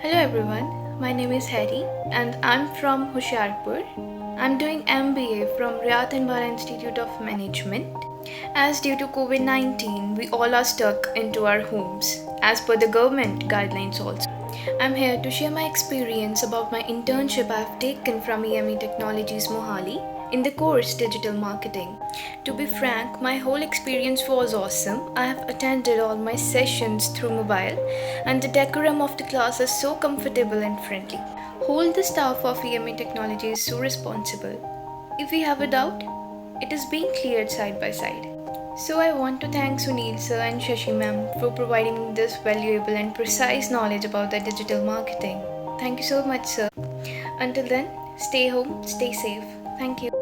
Hello everyone, my name is Harry and I'm from Hoshiarpur. I'm doing MBA from Rayat Bahra Institute of Management. As due to COVID-19, we all are stuck into our homes as per the government guidelines also. I'm here to share my experience about my internship I've taken from EME Technologies Mohali in the course Digital Marketing. To be frank, my whole experience was awesome. I have attended all my sessions through mobile and the decorum of the class is so comfortable and friendly. Whole the staff of EME Technology is so responsible. If we have a doubt, it is being cleared side by side. So I want to thank Sunil sir and Shashi ma'am for providing me this valuable and precise knowledge about the digital marketing. Thank you so much sir. Until then, stay home, stay safe. Thank you.